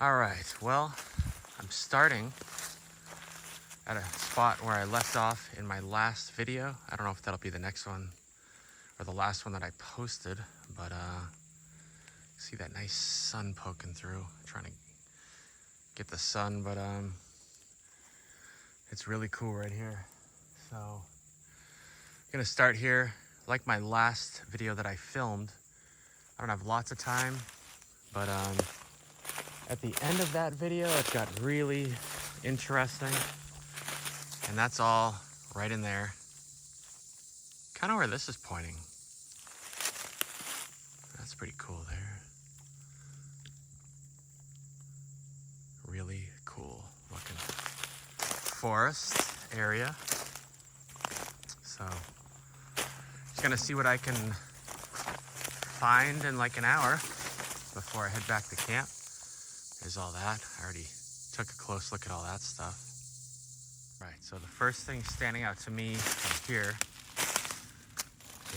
All right, well, I'm starting at a spot where I left off in my last video. I don't know if that'll be the next one or the last one that I posted, but see that nice sun poking through. I'm trying to get the sun, but it's really cool right here. So I'm gonna start here. Like my last video that I filmed, I don't have lots of time, but at the end of that video, it got really interesting. And that's all right in there. Kind of where this is pointing. That's pretty cool there. Really cool looking forest area. So, just gonna see what I can find in like an hour before I head back to camp. There's all that. I already took a close look at all that stuff. Right, so the first thing standing out to me from here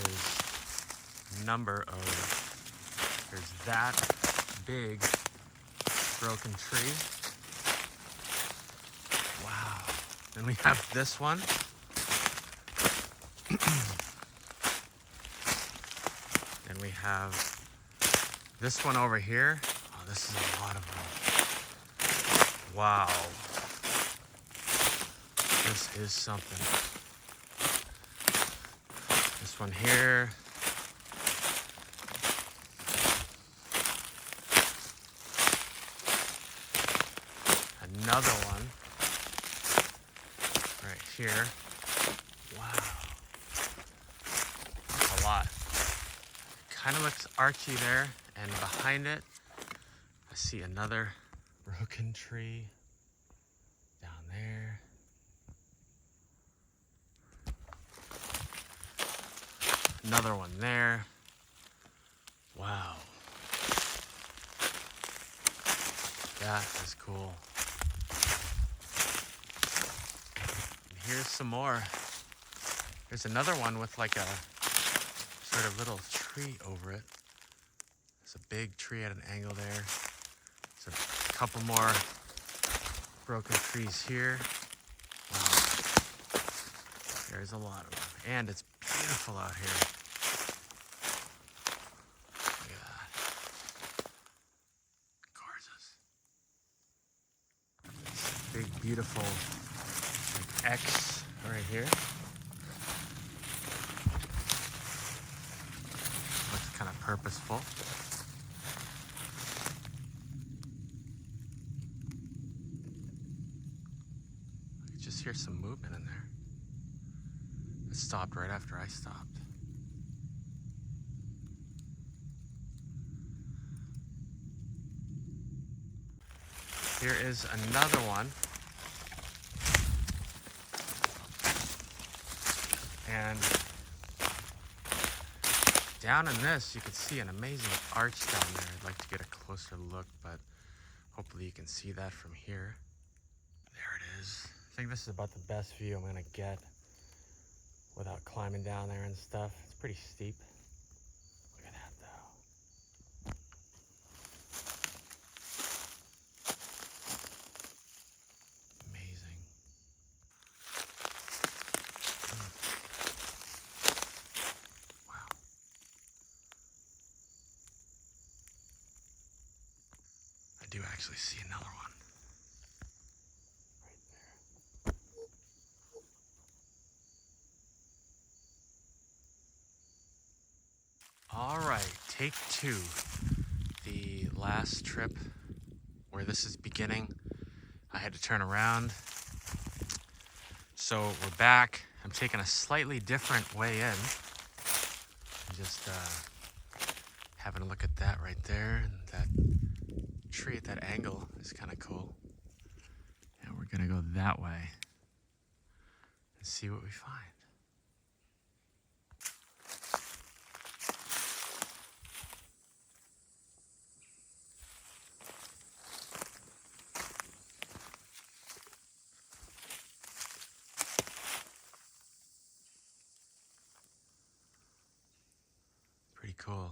is number of, there's that big broken tree. Wow. Then we have this one. Then we have this one over here. Oh, this is a lot of them. Wow. This is something. This one here. Another one right here. Wow. That's a lot. Kind of looks archy there, and behind it, I see another broken tree down there. Another one there. Wow. That is cool. And here's some more. There's another one with like a sort of little tree over it. There's a big tree at an angle there. There's a couple more broken trees here. Wow. There's a lot of them. And it's beautiful out here. Look at that. Gorgeous. This big, beautiful like X right here. Looks kind of purposeful. I could just hear some movement in there. It stopped right after I stopped. Here is another one. And down in this, you can see an amazing arch down there. I'd like to get a closer look, but hopefully you can see that from here. There it is. I think this is about the best view I'm gonna get without climbing down there and stuff. It's pretty steep. Look at that though. Amazing. Wow. I do actually see another one. Right there. All right, take two. The last trip where this is beginning, I had to turn around. So we're back. I'm taking a slightly different way in. Just having a look at that right there. And that tree at that angle is kind of cool. And we're gonna go that way and see what we find. Pretty cool.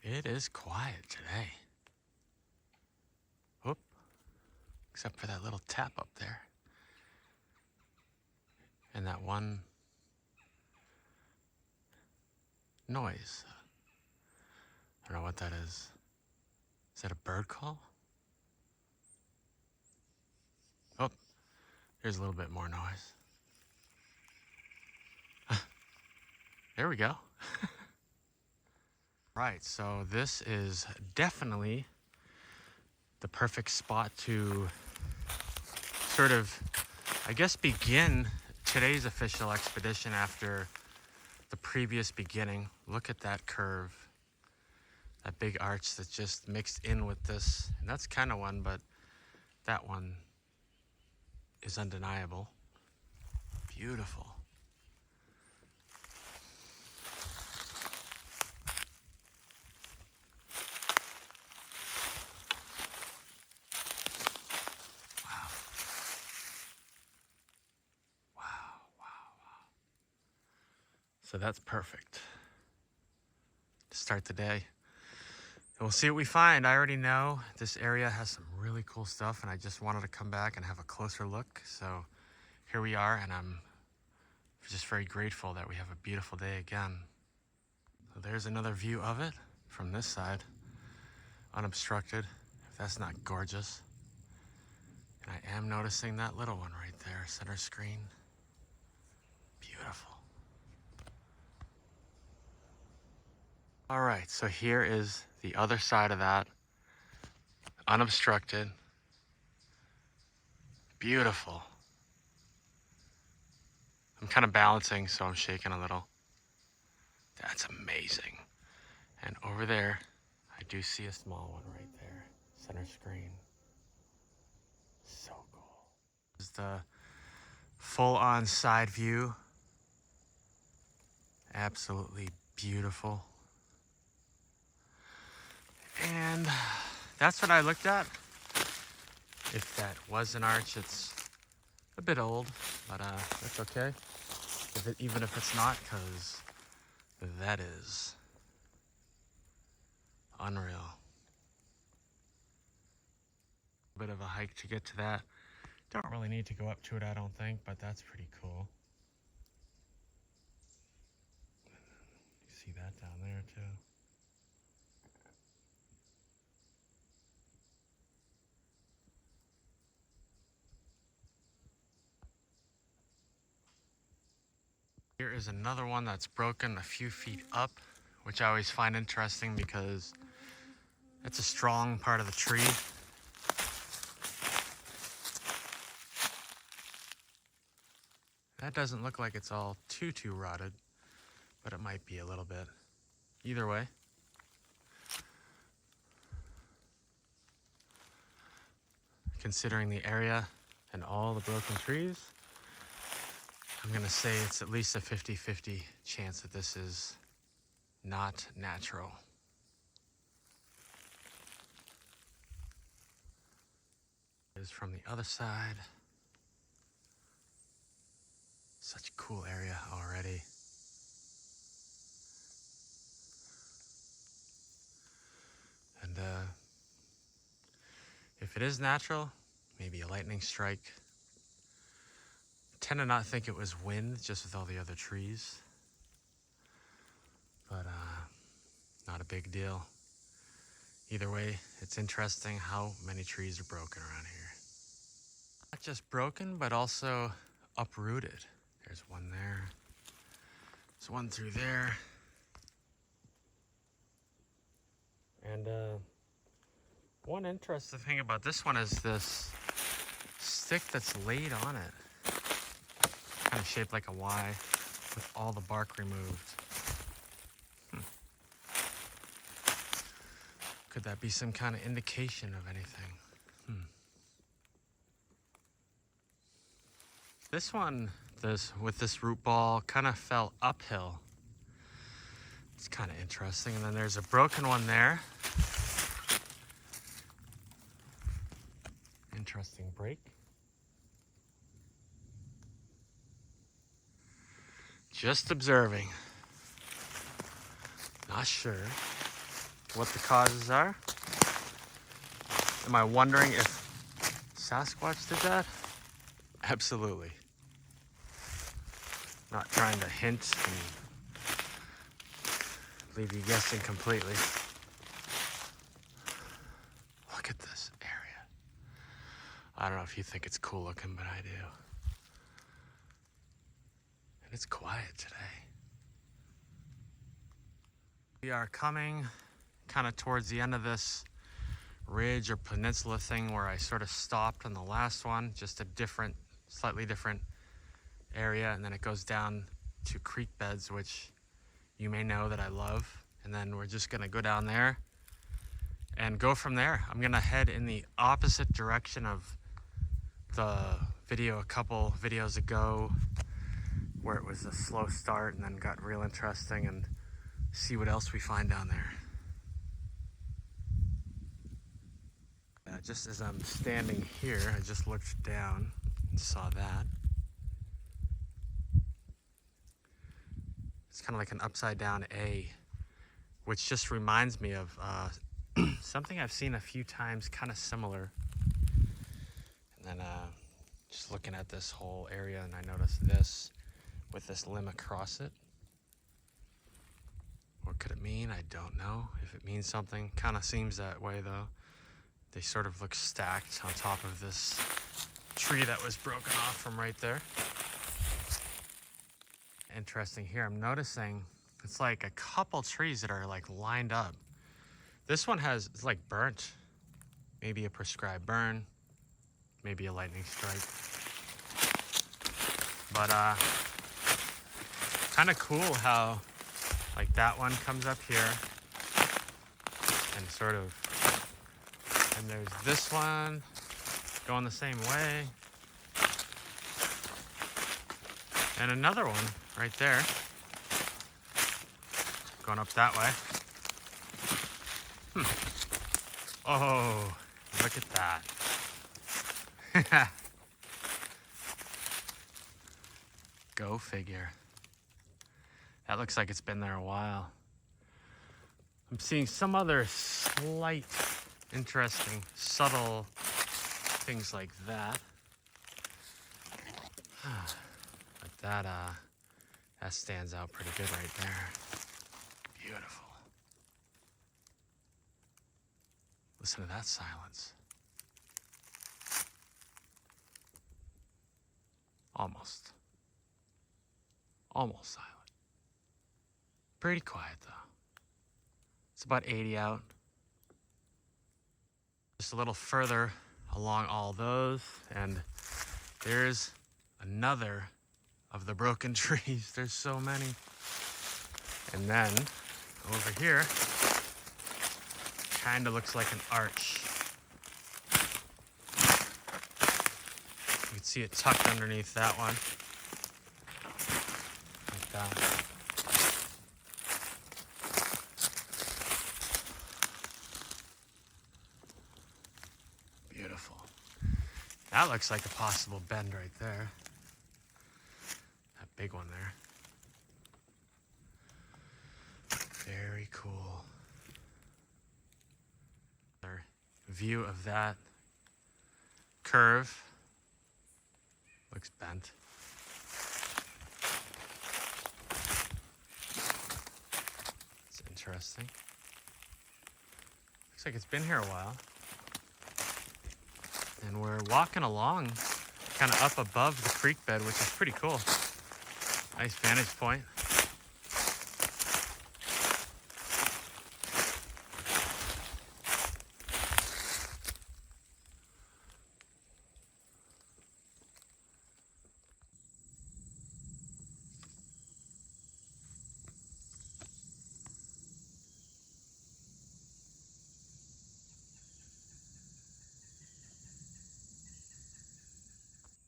It is quiet today. Whoop. Except for that little tap up there. And that one noise. I don't know what that is. Is that a bird call? Oh, there's a little bit more noise. There we go. Right, so this is definitely the perfect spot to sort of, I guess, begin today's official expedition after the previous beginning. Look at that curve, that big arch that's just mixed in with this. And that's kind of one, but that one is undeniable. Beautiful. Wow. Wow, wow, wow. So that's perfect to start the day. And we'll see what we find. I already know this area has some really cool stuff, and I just wanted to come back and have a closer look. So here we are, and I'm just very grateful that we have a beautiful day again. So there's another view of it from this side, unobstructed, if that's not gorgeous. And I am noticing that little one right there, center screen. Beautiful. All right, so here is the other side of that, unobstructed, beautiful. I'm kind of balancing, so I'm shaking a little. That's amazing. And over there, I do see a small one right there, center screen. So cool. This is the full-on side view. Absolutely beautiful. And that's what I looked at. If that was an arch, it's a bit old, but that's okay. Even if it's not, because that is unreal. A bit of a hike to get to that. Don't really need to go up to it, I don't think, but that's pretty cool. You see that down there too. Here is another one that's broken a few feet up, which I always find interesting because it's a strong part of the tree. That doesn't look like it's all too rotted, but it might be a little bit. Either way. Considering the area and all the broken trees, I'm gonna say it's at least a 50-50 chance that this is not natural. Is from the other side. Such a cool area already. And if it is natural, maybe a lightning strike. I tend to not think it was wind, just with all the other trees. But not a big deal. Either way, it's interesting how many trees are broken around here. Not just broken, but also uprooted. There's one there. There's one through there. And one interesting thing about this one is this stick that's laid on it. Kind of shaped like a Y with all the bark removed. Could that be some kind of indication of anything? This one, with this root ball, kind of fell uphill. It's kind of interesting. And then there's a broken one there. Interesting break. Just observing. Not sure. what the causes are. Am I wondering if Sasquatch did that? Absolutely. Not trying to hint and leave you guessing completely. Look at this area. I don't know if you think it's cool looking, but I do. And it's quiet today. We are coming kind of towards the end of this ridge or peninsula thing where I sort of stopped on the last one, just a different, slightly different area, and then it goes down to creek beds, which you may know that I love. And then we're just gonna go down there and go from there. I'm gonna head in the opposite direction of the video a couple videos ago where it was a slow start and then got real interesting, and see what else we find down there. Just as I'm standing here, I just looked down and saw that. It's kind of like an upside down A, which just reminds me of something I've seen a few times, kind of similar. And then just looking at this whole area, and I noticed this with this limb across it. What could it mean? I don't know. If it means something, kind of seems that way though. They sort of look stacked on top of this tree that was broken off from right there. Interesting here, I'm noticing it's like a couple trees that are like lined up. This one it's like burnt. Maybe a prescribed burn, maybe a lightning strike. But kind of cool how like that one comes up here and sort of, and there's this one going the same way. And another one right there going up that way. Oh, look at that. Go figure. That looks like it's been there a while. I'm seeing some other slight, interesting, subtle things like that. But that stands out pretty good right there. Beautiful. Listen to that silence. Almost silent. Pretty quiet though. It's about 80 out. Just a little further along all those, and there's another of the broken trees. There's so many. And then over here, kind of looks like an arch. You can see it tucked underneath that one. Like that. Beautiful. That looks like a possible bend right there. That big one there. Very cool. Another view of that curve. Looks bent. It's interesting. Looks like it's been here a while. And we're walking along kind of up above the creek bed, which is pretty cool. Nice vantage point.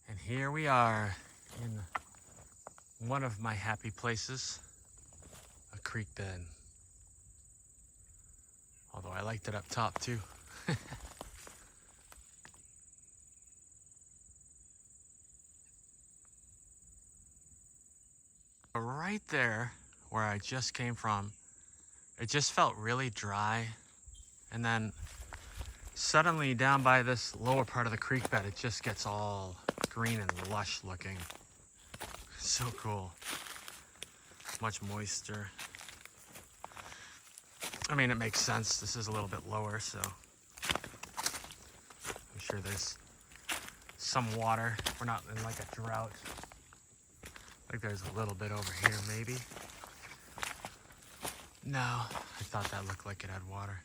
And here we are in one of my happy places, a creek bed. Although I liked it up top too. Right there where I just came from, it just felt really dry. And then suddenly down by this lower part of the creek bed, it just gets all green and lush looking. So cool. Much moisture. I mean, it makes sense. This is a little bit lower, so I'm sure there's some water. We're not in like a drought. I think there's a little bit over here, maybe. No, I thought that looked like it had water.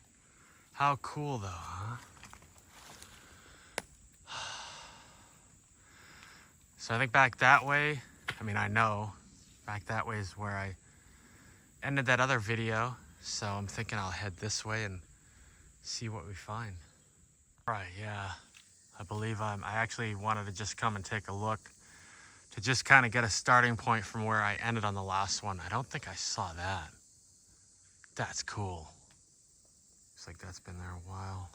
How cool though, huh? So I think back that way, I mean, I know back that way is where I ended that other video. So I'm thinking I'll head this way and see what we find. All right, yeah, I believe I actually wanted to just come and take a look to just kind of get a starting point from where I ended on the last one. I don't think I saw that. That's cool. Looks like that's been there a while.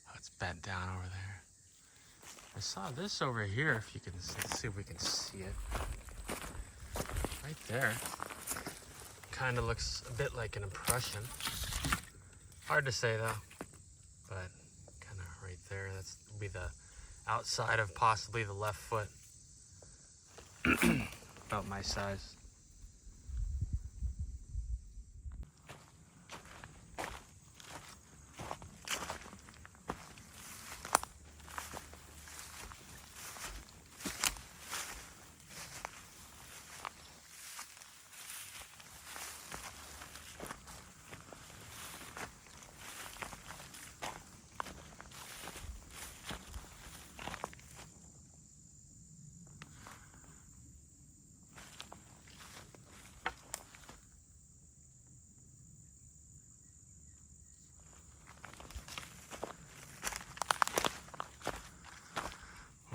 Oh, it's bent down over there. I saw this over here, if you can, let's see if we can see it. Right there. Kind of looks a bit like an impression. Hard to say though, but kind of right there. That's will be the outside of possibly the left foot. About my size.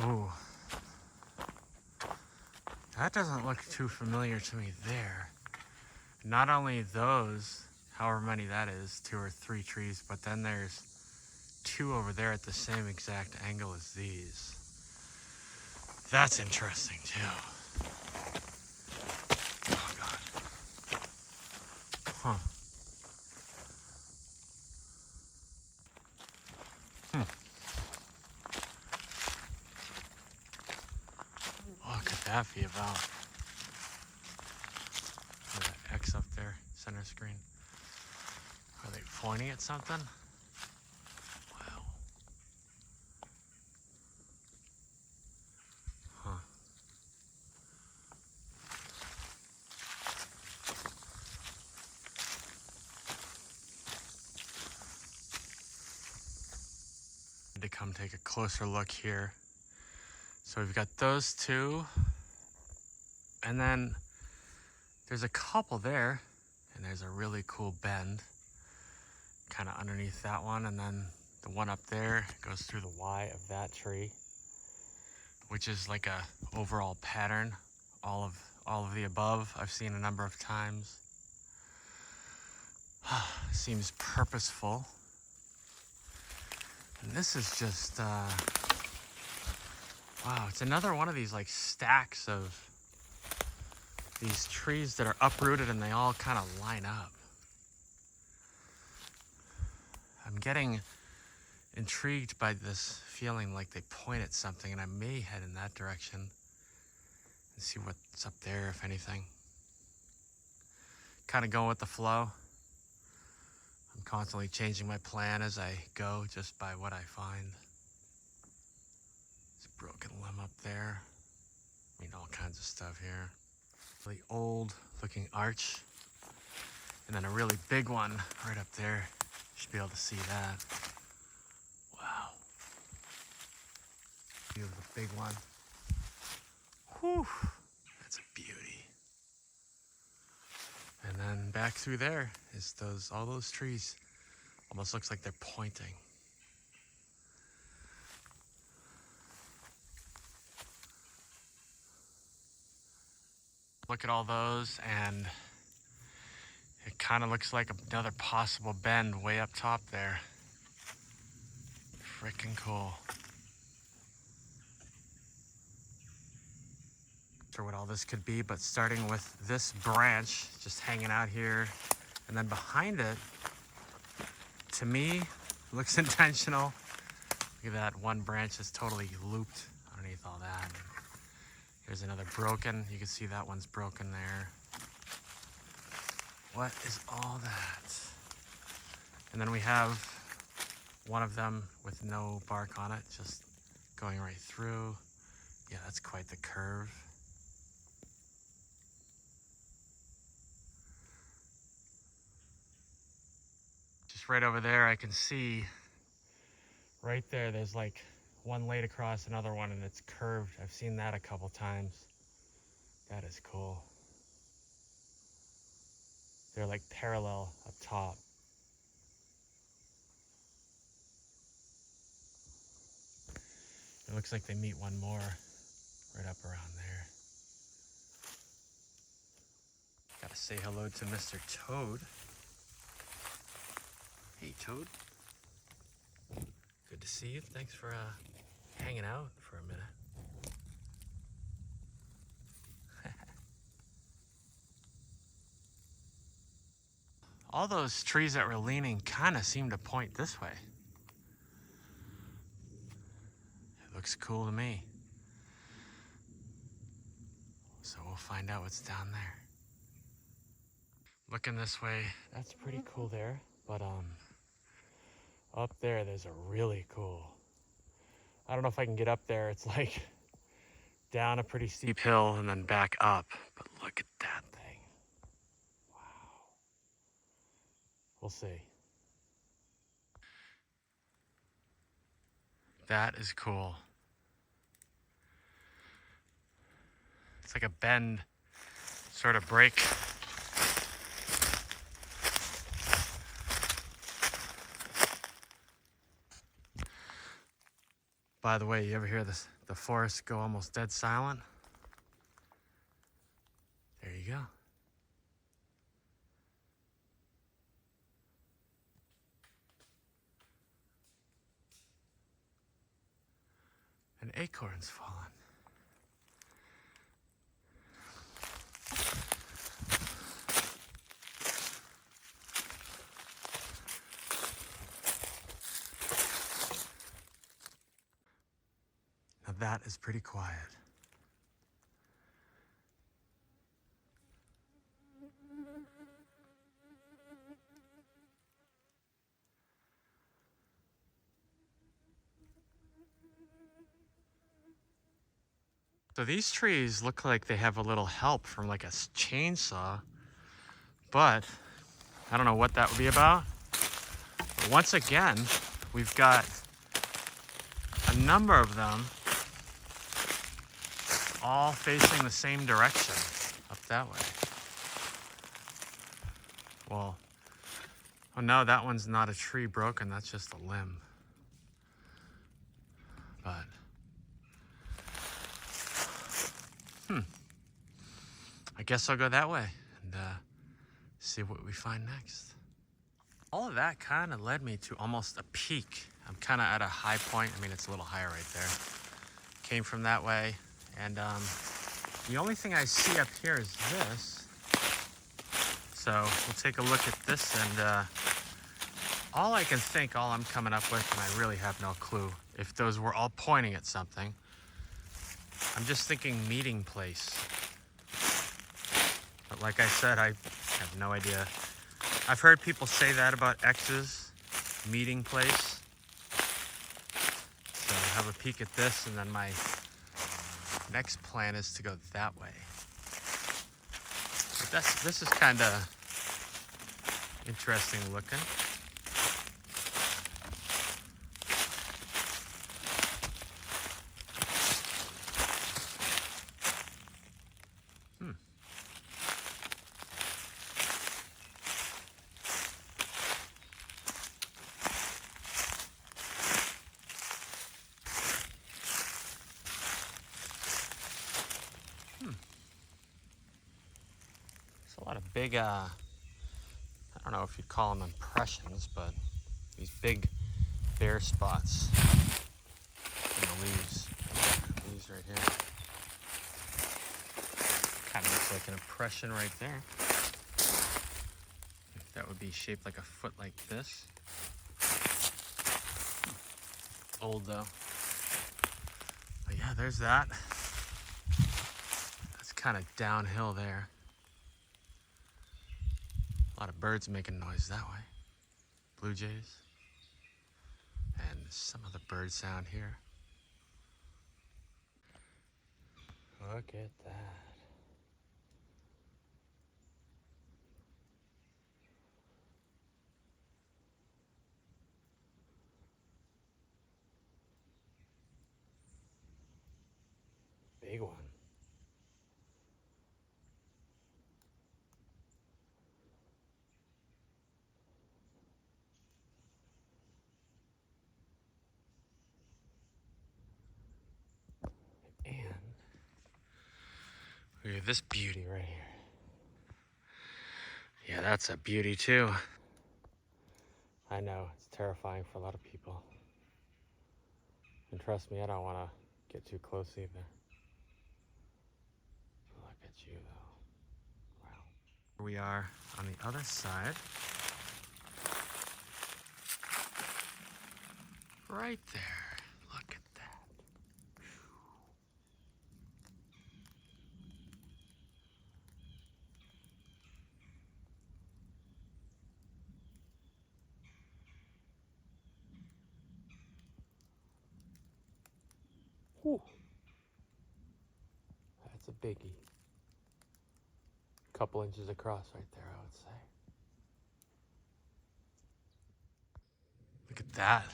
Ooh. That doesn't look too familiar to me there. Not only those, however many that is, 2 or 3 trees, but then there's 2 over there at the same exact angle as these. That's interesting too. Oh God. Huh. What could that be about? There's an X up there, center screen. Are they pointing at something? Wow. Huh. To come take a closer look here. So we've got those 2, and then there's a couple there, and there's a really cool bend kind of underneath that one, and then the one up there goes through the Y of that tree, which is like a overall pattern. All of the above I've seen a number of times. Seems purposeful. And this is just wow, it's another one of these like stacks of these trees that are uprooted and they all kind of line up. I'm getting intrigued by this feeling like they point at something, and I may head in that direction and see what's up there, if anything. Kind of going with the flow. I'm constantly changing my plan as I go, just by what I find. There's a broken limb up there. I mean, all kinds of stuff here. Really old looking arch. And then a really big one right up there. You should be able to see that. Wow. View of the big one. Whew. That's a beauty. And then back through there is all those trees. Almost looks like they're pointing. Look at all those, and it kind of looks like another possible bend way up top there. Freaking cool. Not sure what all this could be, but starting with this branch just hanging out here, and then behind it, to me, looks intentional. Look at that, one branch is totally looped underneath all that. Here's another broken, you can see that one's broken there. What is all that? And then we have one of them with no bark on it, just going right through. Yeah, that's quite the curve. Just right over there, I can see right there, there's like one laid across another one and it's curved. I've seen that a couple times. That is cool. They're like parallel up top. It looks like they meet one more right up around there. Gotta say hello to Mr. Toad. Hey, Toad. Good to see you. Thanks for hanging out for a minute. All those trees that were leaning kind of seem to point this way. It looks cool to me. So we'll find out what's down there. Looking this way, that's pretty cool there. But up there, there's a really cool. I don't know if I can get up there. It's like down a pretty steep hill and then back up. But look at that thing. Wow. We'll see. That is cool. It's like a bend sort of break. By the way, you ever hear this, the forest go almost dead silent? There you go. An acorn's fallen. Now that is pretty quiet. So these trees look like they have a little help from like a chainsaw, but I don't know what that would be about. But once again, we've got a number of them all facing the same direction, up that way. Well, oh no, that one's not a tree broken, that's just a limb. But I guess I'll go that way and see what we find next. All of that kind of led me to almost a peak. I'm kind of at a high point. I mean, it's a little higher right there. Came from that way, and the only thing I see up here is this. So we'll take a look at this, and all I can think, all I'm coming up with, and I really have no clue if those were all pointing at something. I'm just thinking meeting place. But like I said, I have no idea. I've heard people say that about X's, meeting place. So I'll have a peek at this, and then my next plan is to go that way. But this is kind of interesting looking. A lot of big, I don't know if you'd call them impressions, but these big bare spots in the leaves. Leaves right here. like an impression right there. That would be shaped like a foot like this. Old though. But yeah, there's that. That's kind of downhill there. A lot of birds making noise that way. Blue jays. And some other bird sound here. Look at that. Big one. And look at this beauty right here. Yeah, that's a beauty too. I know, it's terrifying for a lot of people. And trust me, I don't want to get too close either. Look at you though. Wow. Here we are on the other side. Right there. Look at that. Whew. That's a biggie. Couple inches across right there, I would say. Look at that.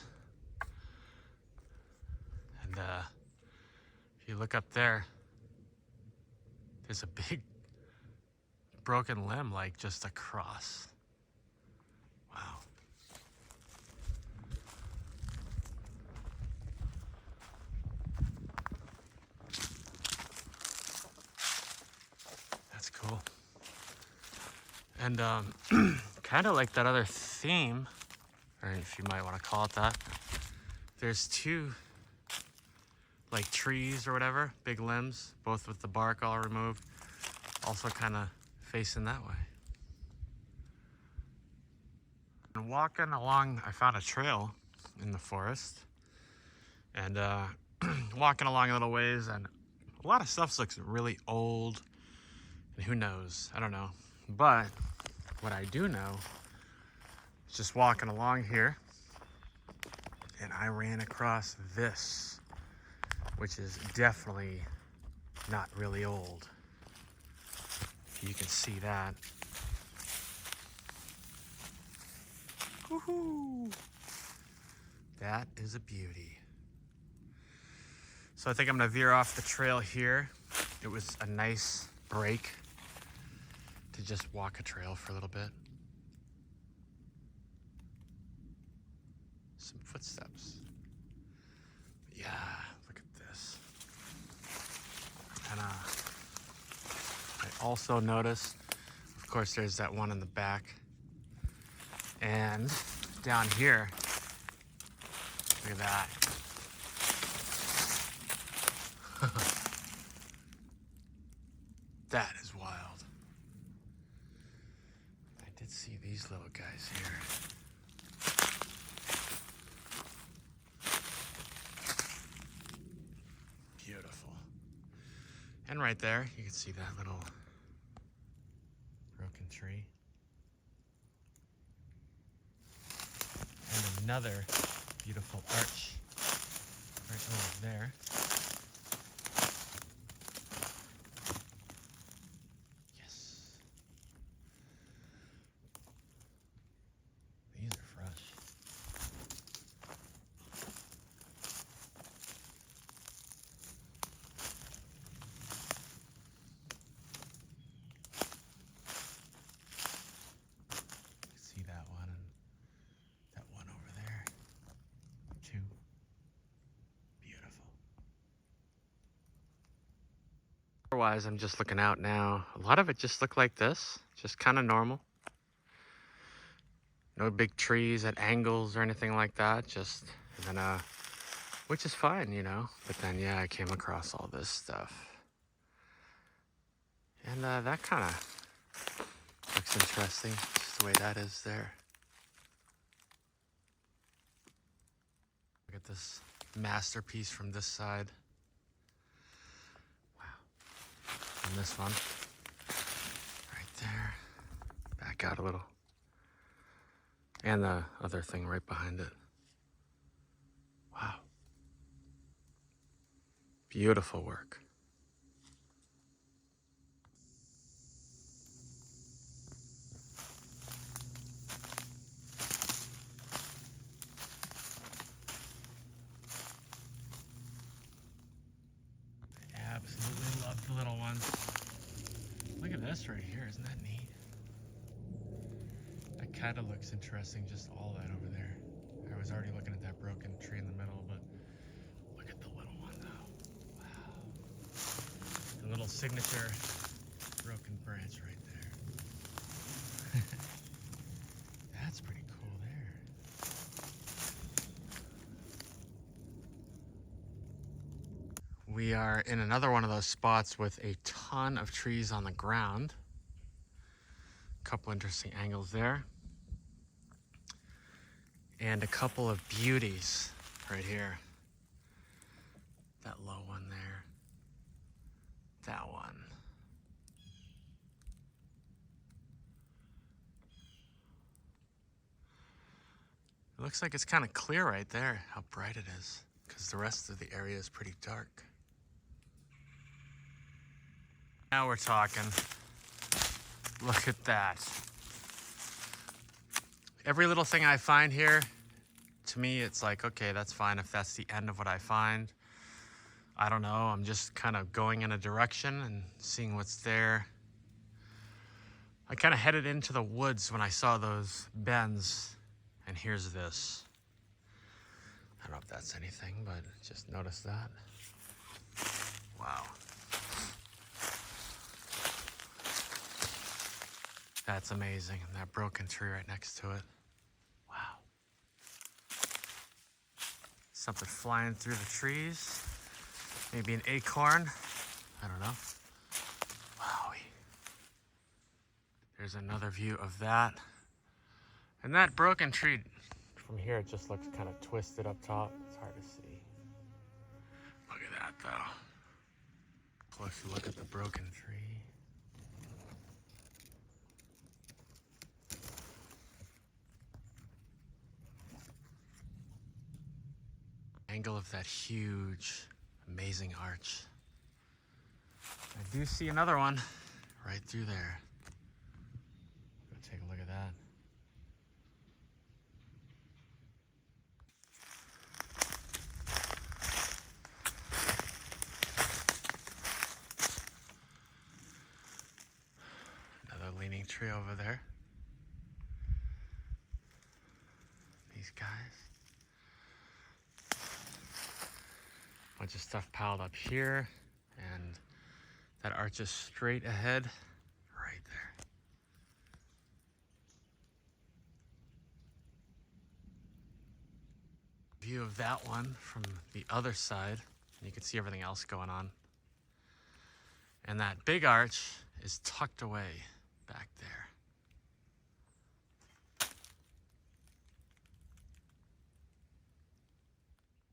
And if you look up there, there's a big broken limb like just across. Wow. That's cool. And kind of like that other theme, or if you might want to call it that, there's two like trees or whatever, big limbs, both with the bark all removed, also kind of facing that way. And walking along, I found a trail in the forest, and walking along a little ways, and a lot of stuff looks really old, and who knows, I don't know. But what I do know is just walking along here, and I ran across this, which is definitely not really old. You can see that. Woohoo! That is a beauty. So I think I'm gonna veer off the trail here. It was a nice break to just walk a trail for a little bit. Some footsteps. Yeah, look at this. And I also noticed, of course, there's that one in the back. And down here, look at that. That is wild. I did see these little guys here. Beautiful. And right there, you can see that little broken tree. And another beautiful arch right over there. Yes. These are fresh. See that one and that one over there. Two. Beautiful. Otherwise, I'm just looking out now. A lot of it just looked like this, just kind of normal. No big trees at angles or anything like that. Just, and then, which is fine, you know. But then, yeah, I came across all this stuff. And that kind of looks interesting, just the way that is there. Look at this masterpiece from this side. Wow. And this one, right there. Back out a little. And the other thing right behind it. Wow. Beautiful work. I absolutely love the little ones. Look at this right here, isn't that neat? That kind of looks interesting, just all that over there. I was already looking at that broken tree in the middle, but look at the little one though. Wow. The little signature broken branch right there. That's pretty cool there. We are in another one of those spots with a ton of trees on the ground. A couple interesting angles there. And a couple of beauties right here. That low one there. That one. It looks like it's kind of clear right there, how bright it is, because the rest of the area is pretty dark. Now we're talking. Look at that. Every little thing I find here, to me, it's like, okay, that's fine if that's the end of what I find. I don't know, I'm just kind of going in a direction and seeing what's there. I kind of headed into the woods when I saw those bends, and here's this. I don't know if that's anything, but just notice that. Wow. That's amazing. And that broken tree right next to it. Wow. Something flying through the trees. Maybe an acorn. I don't know. Wowie. There's another view of that. And that broken tree, from here it just looks kind of twisted up top. It's hard to see. Look at that though. Closer look at the broken tree. Angle of that huge, amazing arch. I do see another one right through there. Go take a look at that. Another leaning tree over there. These guys. Bunch of stuff piled up here, and that arch is straight ahead right there. View of that one from the other side, and you can see everything else going on. And that big arch is tucked away back there.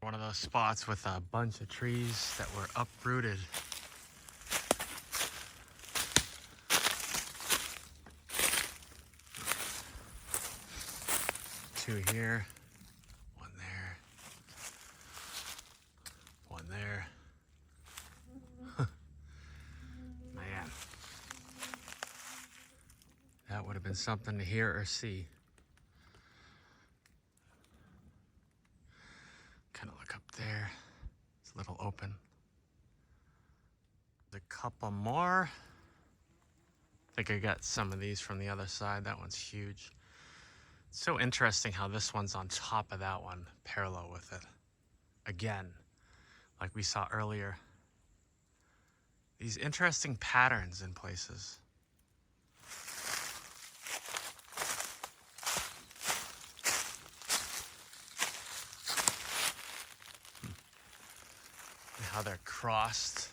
One of those spots with a bunch of trees that were uprooted. Two here, one there, one there. Man, that would have been something to hear or see. Kind of look up there. It's a little open. There's a couple more. I think I got some of these from the other side. That one's huge. It's so interesting how this one's on top of that one, parallel with it. Again, like we saw earlier. These interesting patterns in places. How they're crossed.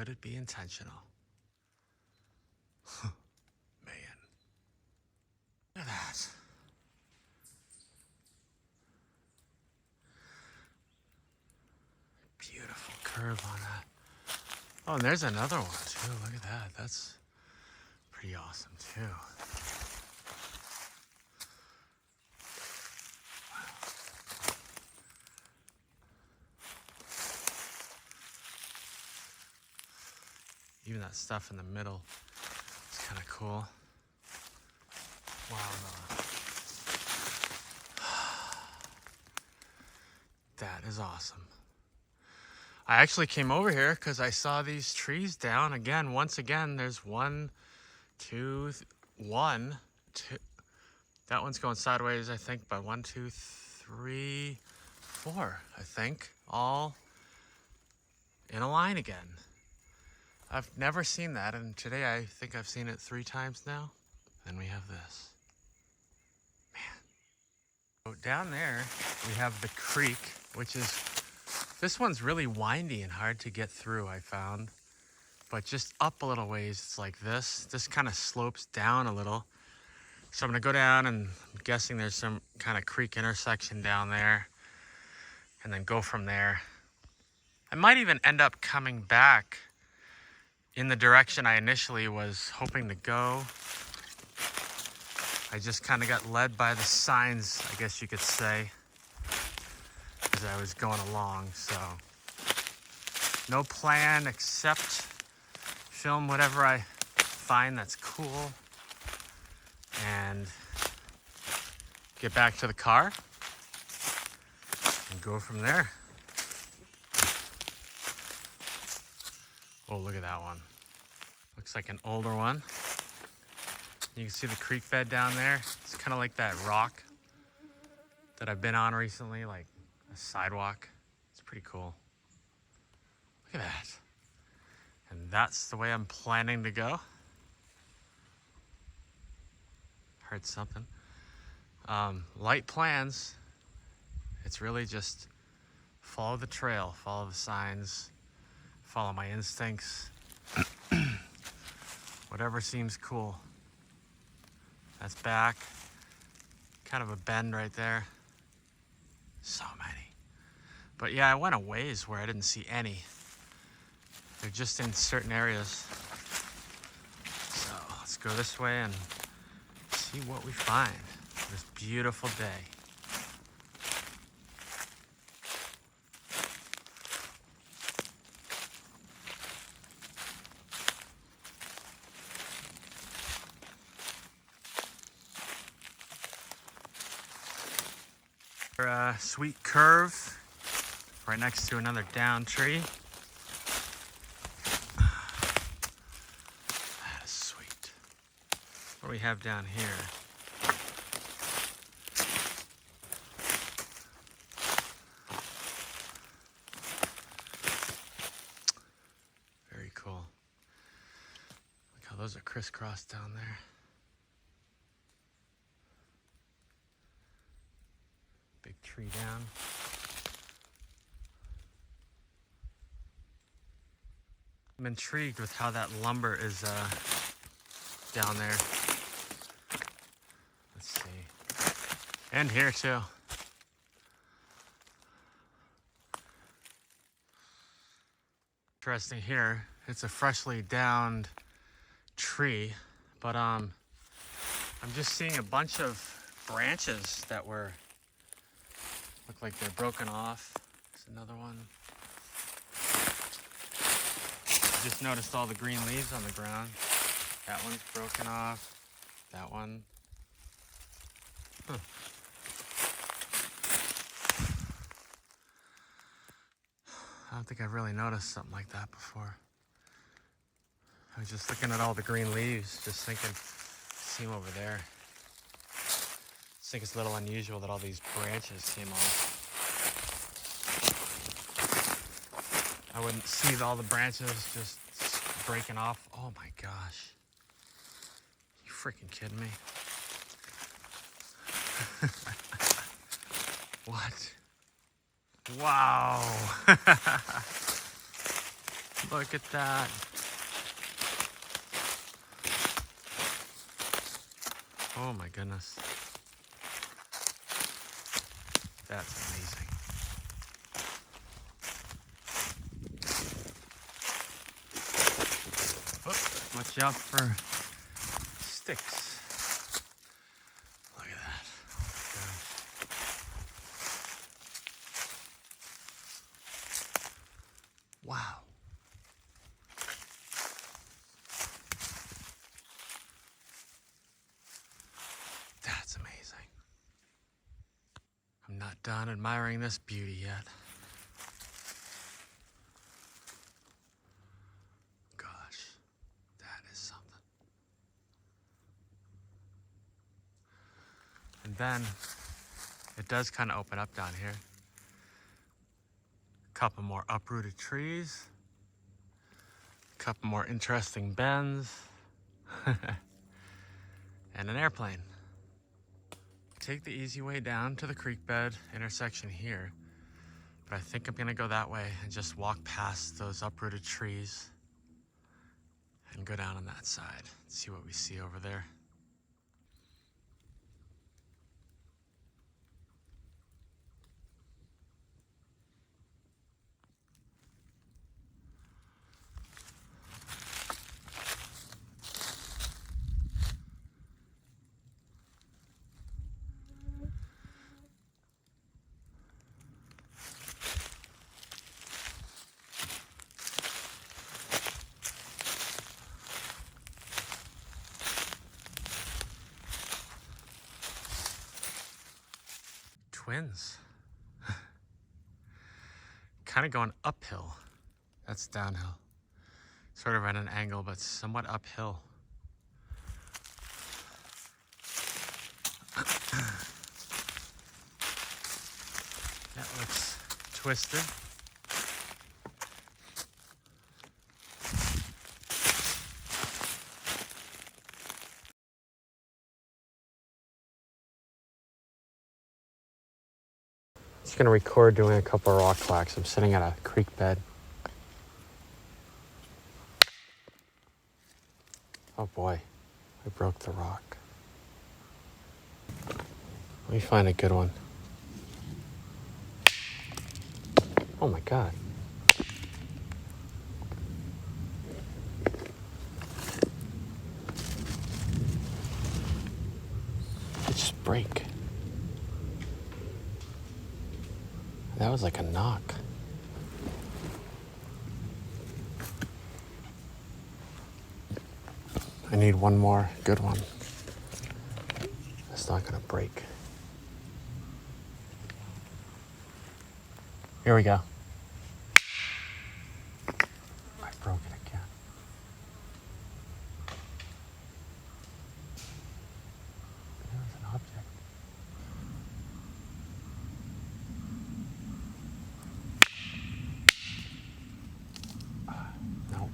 Could it be intentional? Man. Look at that. Beautiful curve on that. Oh, and there's another one too. Look at that. That's pretty awesome too. Even that stuff in the middle is kind of cool. Wow. That is awesome. I actually came over here because I saw these trees down again. Once again, there's one, two. That one's going sideways, I think, by 1, 2, 3, 4, I think, all in a line again. I've never seen that, and today I think I've seen it 3 times now. And we have this. Man. So down there, we have the creek, which is, this one's really windy and hard to get through, I found. But just up a little ways, it's like this. This kind of slopes down a little. So I'm gonna go down, and I'm guessing there's some kind of creek intersection down there, and then go from there. I might even end up coming back in the direction I initially was hoping to go. I just kind of got led by the signs, I guess you could say, as I was going along. So no plan except film whatever I find that's cool and get back to the car and go from there. Oh, look at that one. Looks like an older one. You can see the creek bed down there. It's kind of like that rock that I've been on recently, like a sidewalk. It's pretty cool. Look at that. And that's the way I'm planning to go. Heard something. Light plans. It's really just follow the trail, follow the signs, follow my instincts. Whatever seems cool. That's back. Kind of a bend right there. So many. But yeah, I went a ways where I didn't see any. They're just in certain areas. So let's go this way and see what we find this beautiful day. A sweet curve right next to another down tree. That is sweet. What do we have down here? Very cool. Look how those are crisscrossed down there. Big tree down. I'm intrigued with how that lumber is down there. Let's see. And here too. Interesting here. It's a freshly downed tree, but I'm just seeing a bunch of branches that were look like they're broken off. There's another one. I just noticed all the green leaves on the ground. That one's broken off. That one. Huh. I don't think I've really noticed something like that before. I was just looking at all the green leaves, just thinking, see them over there. I think it's a little unusual that all these branches came off. I wouldn't see all the branches just breaking off. Oh my gosh. You freaking kidding me? What? Wow. Look at that. Oh my goodness. That's amazing. Oh, watch out for sticks. Look at that. Oh, wow. That's amazing. I'm not done admiring this beauty yet. Gosh, that is something. And then it does kind of open up down here. A couple more uprooted trees. A couple more interesting bends. And an airplane. Take the easy way down to the creek bed intersection here. But I think I'm gonna go that way and just walk past those uprooted trees and go down on that side. See what we see over there. Twins. Kind of going uphill. That's downhill. Sort of at an angle, but somewhat uphill. That looks twisted. Just gonna record doing a couple of rock clacks. I'm sitting at a creek bed. Oh boy, I broke the rock. Let me find a good one. Oh my God. It just break. That was like a knock. I need one more good one. It's not gonna break. Here we go. I broke it again. There was an object. No.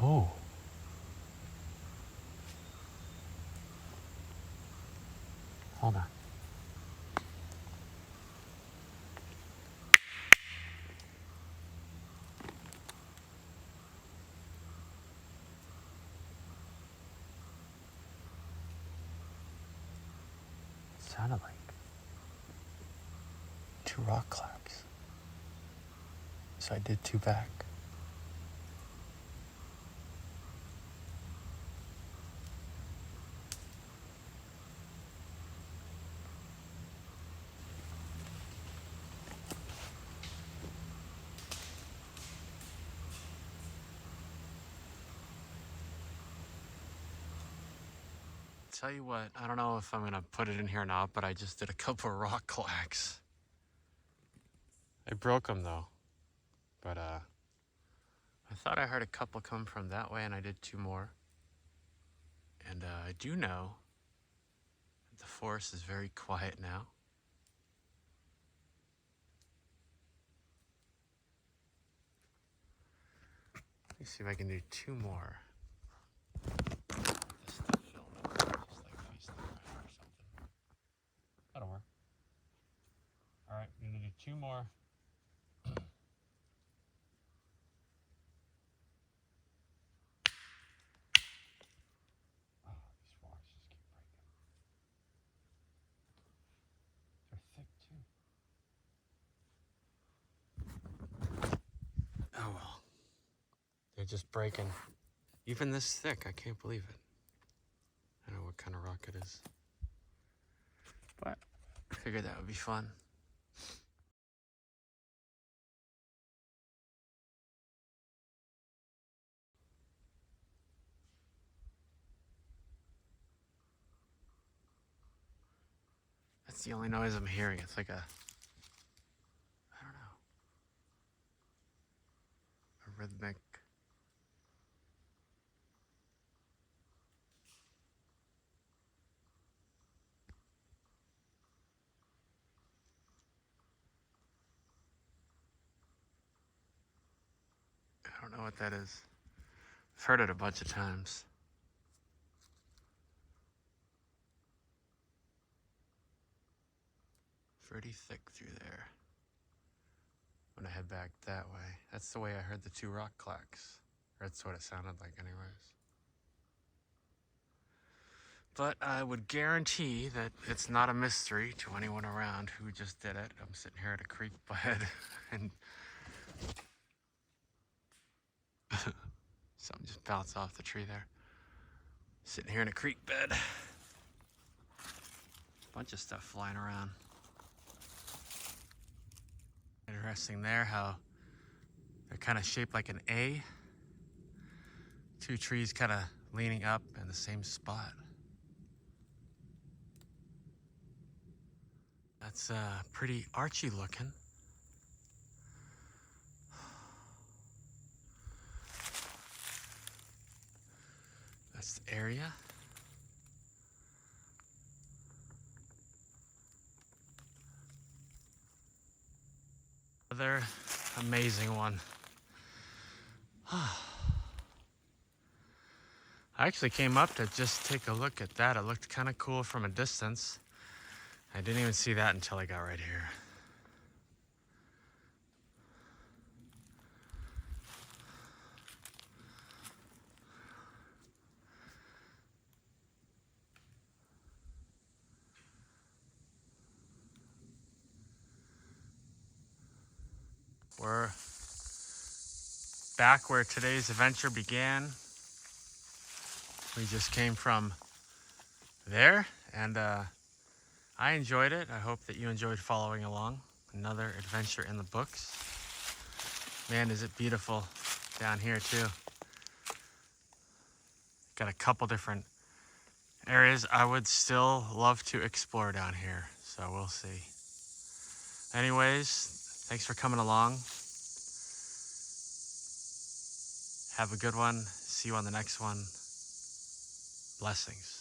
Oh. Hold on. It sounded like 2 rock clacks. So I did 2 back. Tell you what, I don't know if I'm gonna put it in here or not, but I just did a couple of rock clacks. I broke them though, but I thought I heard a couple come from that way, and I did 2 more. And I do know that the forest is very quiet now. Let me see if I can do 2 more. That'll work. 2 more. Oh, these rocks just keep breaking. They're thick too. Oh well. They're just breaking. Even this thick, I can't believe it. I don't know what kind of rock it is. But I figured that would be fun. That's the only noise I'm hearing. It's like a, I don't know, a rhythmic. I don't know what that is. I've heard it a bunch of times. Pretty thick through there. When I head back that way. That's the way I heard the 2 rock clacks. Or that's what it sounded like anyways. But I would guarantee that it's not a mystery to anyone around who just did it. I'm sitting here at a creek bed and something just bounced off the tree there. Sitting here in a creek bed. Bunch of stuff flying around. Interesting there how they're kind of shaped like an A. 2 trees kind of leaning up in the same spot. That's pretty archy looking. That's the area. Another amazing one. I actually came up to just take a look at that. It looked kind of cool from a distance. I didn't even see that until I got right here. We're back where today's adventure began. We just came from there, and I enjoyed it. I hope that you enjoyed following along. Another adventure in the books. Man, is it beautiful down here too. Got a couple different areas I would still love to explore down here, so we'll see. Anyways, thanks for coming along. Have a good one. See you on the next one. Blessings.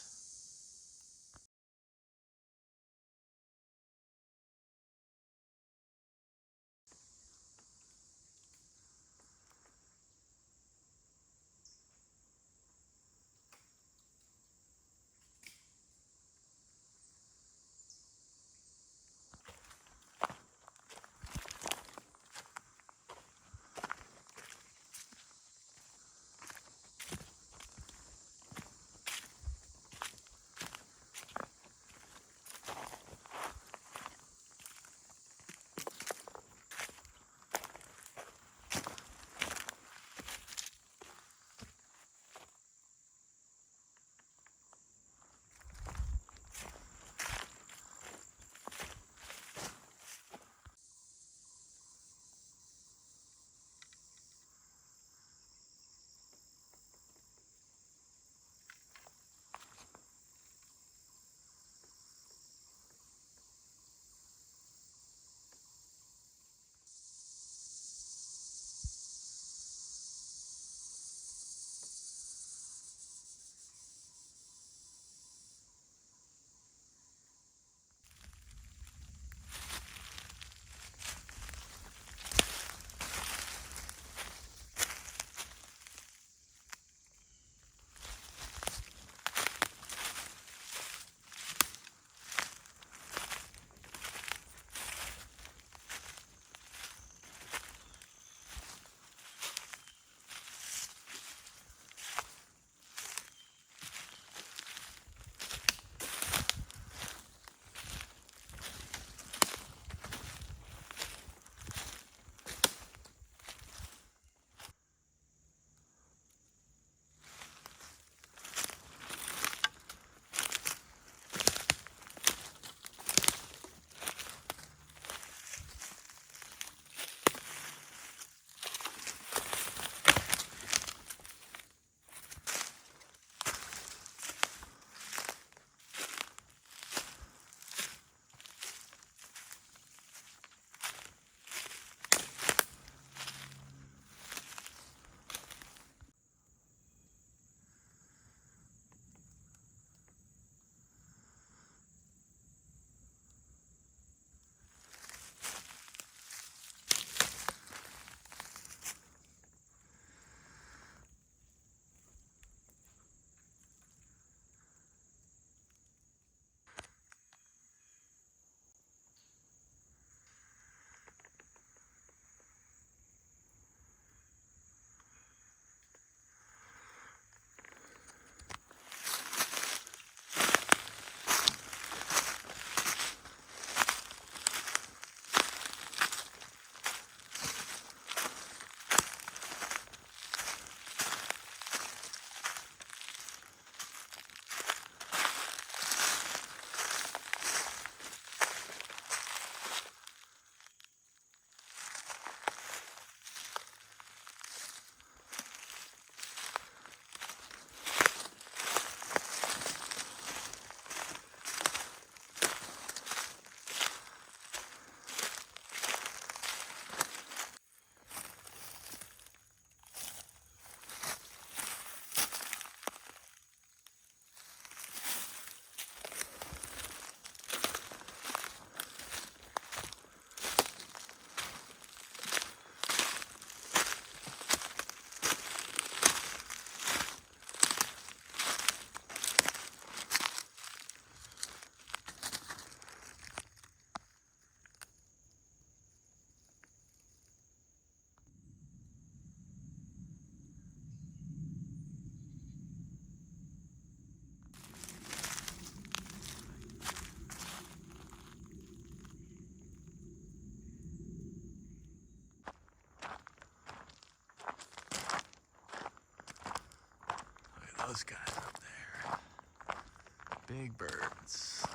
Big birds.